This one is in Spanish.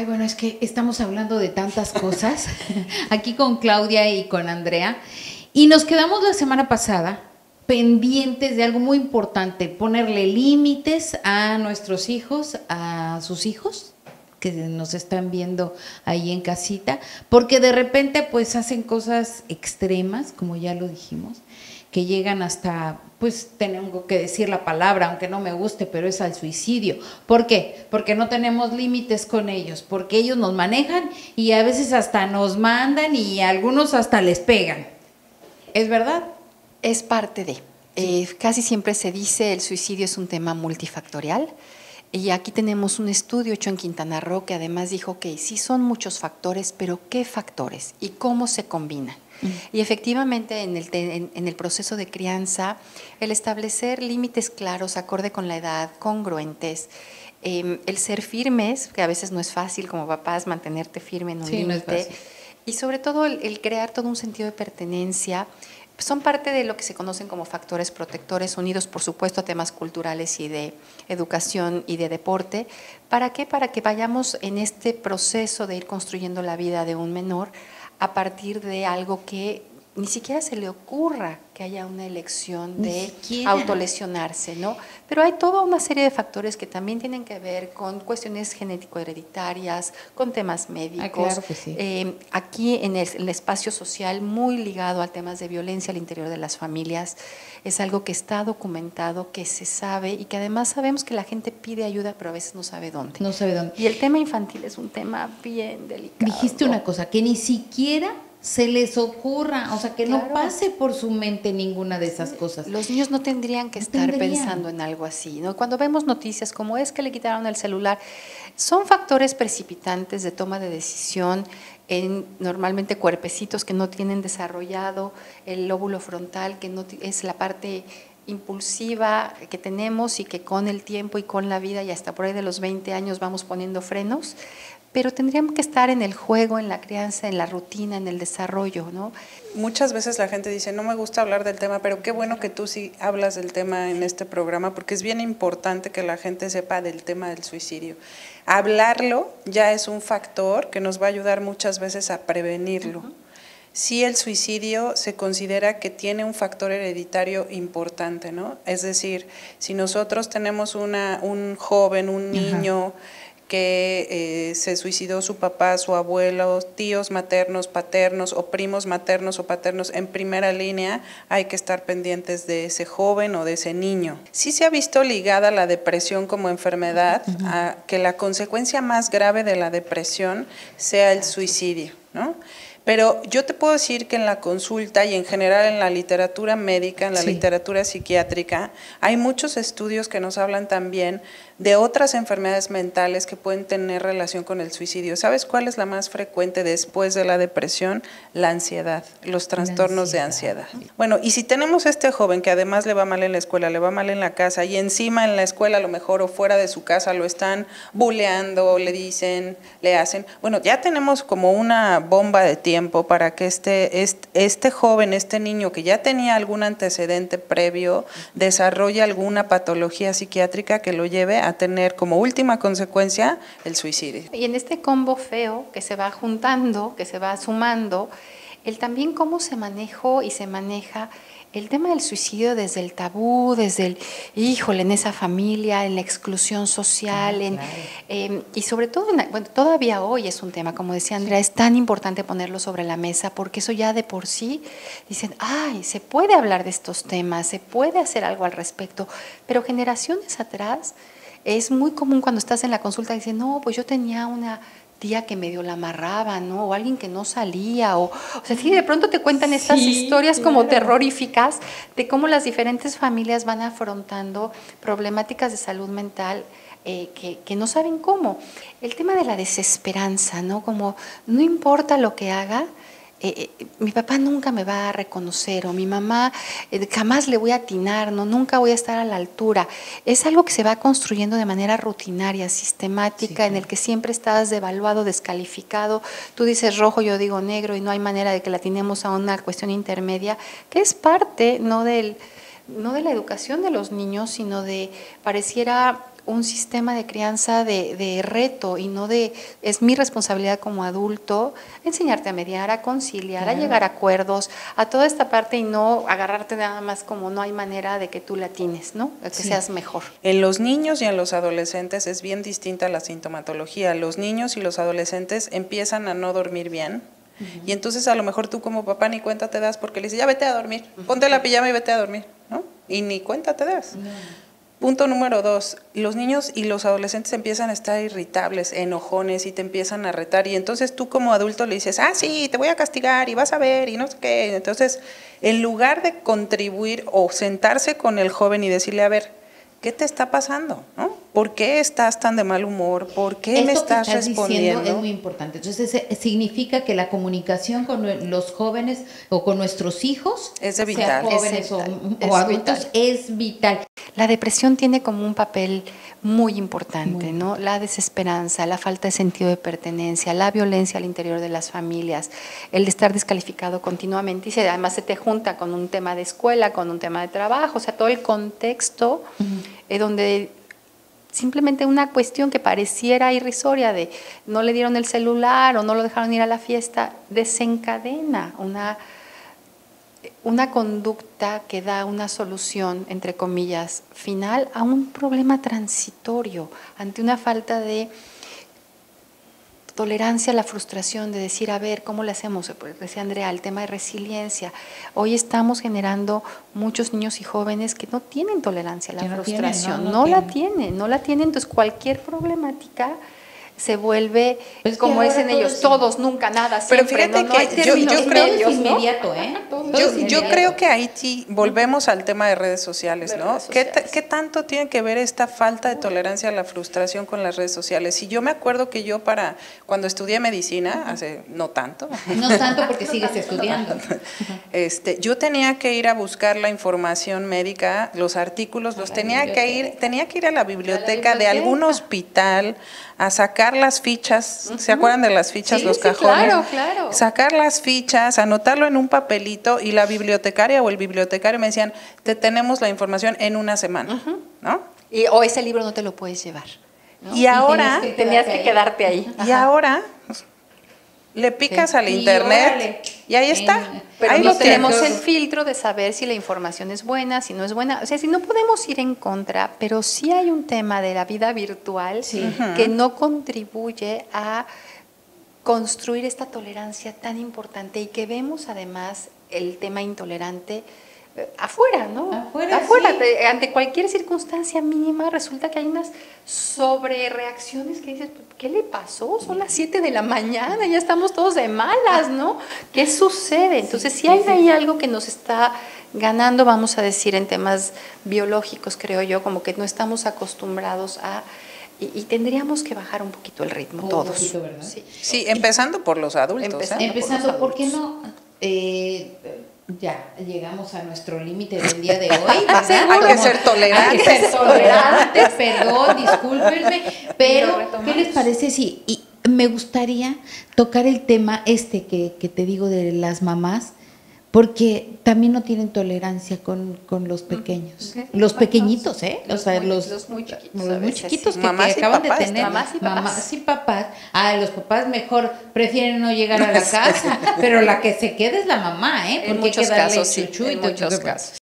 Ay, bueno, es que estamos hablando de tantas cosas aquí con Claudia y con Andrea y nos quedamos la semana pasada pendientes de algo muy importante, ponerle límites a nuestros hijos, a sus hijos que nos están viendo ahí en casita, porque de repente pues hacen cosas extremas, como ya lo dijimos, que llegan hasta, pues tengo que decir la palabra, aunque no me guste, pero es al suicidio. ¿Por qué? Porque no tenemos límites con ellos, porque ellos nos manejan y a veces hasta nos mandan y a algunos hasta les pegan. ¿Es verdad? Es parte de. Sí. Casi siempre se dice el suicidio es un tema multifactorial. Y aquí tenemos un estudio hecho en Quintana Roo que además dijo que sí son muchos factores, pero ¿qué factores? ¿Y cómo se combinan? Y efectivamente en el proceso de crianza, el establecer límites claros, acorde con la edad, congruentes, el ser firmes, que a veces no es fácil como papás mantenerte firme en un límite, y sobre todo el crear todo un sentido de pertenencia, son parte de lo que se conocen como factores protectores, unidos por supuesto a temas culturales y de educación y de deporte. ¿Para qué? Para que vayamos en este proceso de ir construyendo la vida de un menor a partir de algo que ni siquiera se le ocurra que haya una elección de autolesionarse, ¿no? Pero hay toda una serie de factores que también tienen que ver con cuestiones genético-hereditarias, con temas médicos. Claro que sí. Aquí en el espacio social, muy ligado a temas de violencia al interior de las familias, es algo que está documentado, que se sabe y que además sabemos que la gente pide ayuda, pero a veces no sabe dónde. No sabe dónde. Y el tema infantil es un tema bien delicado. Dijiste una cosa, que ni siquiera se les ocurra, o sea, que no pase por su mente ninguna de esas cosas. Los niños no tendrían que estar pensando en algo así, ¿no? Cuando vemos noticias como es que le quitaron el celular, son factores precipitantes de toma de decisión en normalmente cuerpecitos que no tienen desarrollado el lóbulo frontal, que no es la parte impulsiva que tenemos y que con el tiempo y con la vida y hasta por ahí de los 20 años vamos poniendo frenos. Pero tendríamos que estar en el juego, en la crianza, en la rutina, en el desarrollo, ¿no? Muchas veces la gente dice, no me gusta hablar del tema, pero qué bueno que tú sí hablas del tema en este programa, porque es bien importante que la gente sepa del tema del suicidio. Hablarlo ya es un factor que nos va a ayudar muchas veces a prevenirlo. Sí, el suicidio se considera que tiene un factor hereditario importante, ¿no? Es decir, si nosotros tenemos un joven, un niño que se suicidó su papá, su abuelo, tíos maternos, paternos o primos maternos o paternos en primera línea, hay que estar pendientes de ese joven o de ese niño. Sí se ha visto ligada la depresión como enfermedad a que la consecuencia más grave de la depresión sea el suicidio, ¿no? Pero yo te puedo decir que en la consulta y en general en la literatura médica, en la literatura psiquiátrica, hay muchos estudios que nos hablan también de otras enfermedades mentales que pueden tener relación con el suicidio. ¿Sabes cuál es la más frecuente después de la depresión? La ansiedad, los trastornos de ansiedad. Bueno, y si tenemos este joven que además le va mal en la escuela, le va mal en la casa y encima en la escuela a lo mejor o fuera de su casa lo están buleando, le dicen, le hacen, bueno, ya tenemos como una bomba de tiempo para que este joven, este niño que ya tenía algún antecedente previo, desarrolle alguna patología psiquiátrica que lo lleve a tener como última consecuencia el suicidio. Y en este combo feo que se va juntando, que se va sumando, el también cómo se manejó y se maneja el tema del suicidio desde el tabú, desde el, híjole, en esa familia, en la exclusión social, y sobre todo, bueno, todavía hoy es un tema, como decía Andrea, es tan importante ponerlo sobre la mesa, porque eso ya de por sí, dicen, ay, se puede hablar de estos temas, se puede hacer algo al respecto, pero generaciones atrás, es muy común cuando estás en la consulta, dicen, no, pues yo tenía una tía que medio la amarraba, ¿no? O alguien que no salía, o sea, sí, de pronto te cuentan estas historias como terroríficas de cómo las diferentes familias van afrontando problemáticas de salud mental que no saben cómo. El tema de la desesperanza, ¿no? Como no importa lo que haga, mi papá nunca me va a reconocer o mi mamá jamás le voy a atinar, ¿no? Nunca voy a estar a la altura. Es algo que se va construyendo de manera rutinaria, sistemática, en el que siempre estás devaluado, descalificado. Tú dices rojo, yo digo negro y no hay manera de que la atinemos a una cuestión intermedia, que es parte no de la educación de los niños, sino de, pareciera un sistema de crianza de reto y no de, es mi responsabilidad como adulto enseñarte a mediar, a conciliar, a llegar a acuerdos, a toda esta parte y no agarrarte nada más como no hay manera de que tú la tienes, ¿no? Que seas mejor. En los niños y en los adolescentes es bien distinta la sintomatología. Los niños y los adolescentes empiezan a no dormir bien. Y entonces a lo mejor tú como papá ni cuenta te das porque le dices, ya vete a dormir, ponte la pijama y vete a dormir, ¿no? Y ni cuenta te das. Punto número 2, los niños y los adolescentes empiezan a estar irritables, enojones y te empiezan a retar y entonces tú como adulto le dices, sí, te voy a castigar y vas a ver y no sé qué. Entonces, en lugar de contribuir o sentarse con el joven y decirle, a ver, ¿qué te está pasando? ¿No? ¿Por qué estás tan de mal humor? ¿Por qué me estás respondiendo? Es muy importante. Entonces, significa que la comunicación con los jóvenes o con nuestros hijos, es vital. Sean jóvenes o adultos, es vital. La depresión tiene como un papel muy importante, ¿no? La desesperanza, la falta de sentido de pertenencia, la violencia al interior de las familias, el estar descalificado continuamente y además se te junta con un tema de escuela, con un tema de trabajo, o sea, todo el contexto donde simplemente una cuestión que pareciera irrisoria de no le dieron el celular o no lo dejaron ir a la fiesta, desencadena una conducta que da una solución, entre comillas, final a un problema transitorio, ante una falta de tolerancia a la frustración, de decir, a ver, ¿cómo le hacemos? Decía Andrea, el tema de resiliencia. Hoy estamos generando muchos niños y jóvenes que no tienen tolerancia a la frustración, no la tienen, entonces cualquier problemática se vuelve, pues como dicen ellos, todos, nunca, nada, siempre. Pero fíjate no hay que yo creo que es inmediato, yo creo que ahí sí volvemos al tema de redes sociales, ¿no? ¿Qué tanto tiene que ver esta falta de tolerancia a la frustración con las redes sociales? Y yo me acuerdo que yo cuando estudié medicina, hace no tanto porque sigues estudiando, yo tenía que ir a buscar la información médica, los artículos, tenía que ir a la biblioteca de algún hospital a sacar las fichas, ¿se acuerdan de las fichas, los cajones? Claro. Sacar las fichas, anotarlo en un papelito y la bibliotecaria o el bibliotecario me decían, te tenemos la información en una semana, ¿no? O ese libro no te lo puedes llevar, ¿no? Y ahora… tenías que quedarte ahí. Y ahora… le picas al internet y ahí está. Pero ahí no tenemos tienes. el filtro de saber si la información es buena, si no es buena. O sea, si no podemos ir en contra, pero sí hay un tema de la vida virtual que no contribuye a construir esta tolerancia tan importante y que vemos además el tema intolerante afuera, ¿no? Afuera sí. Ante cualquier circunstancia mínima resulta que hay unas sobrereacciones que dices, ¿qué le pasó? Son las 7 de la mañana, ya estamos todos de malas, ¿no? ¿Qué sucede? Entonces, si hay ahí algo que nos está ganando, vamos a decir, en temas biológicos, creo yo, como que no estamos acostumbrados a… Y tendríamos que bajar un poquito el ritmo, todos. Un poquito, ¿verdad? Sí, empezando por los adultos. Empezando, ¿por qué no? Ya llegamos a nuestro límite del día de hoy, ¿verdad? Hay que ser tolerantes. Hay que ser tolerantes, perdón, discúlpenme, pero ¿qué les parece si me gustaría tocar el tema que te digo de las mamás? Porque también no tienen tolerancia con los pequeños, los pequeñitos, los muy chiquitos, los muy chiquitos que mamás acaban papás, de tener, mamás y papás. Los papás mejor prefieren no llegar a la casa, pero la que se queda es la mamá, porque en muchos hay que darle casos, chuchu y en muchos casos.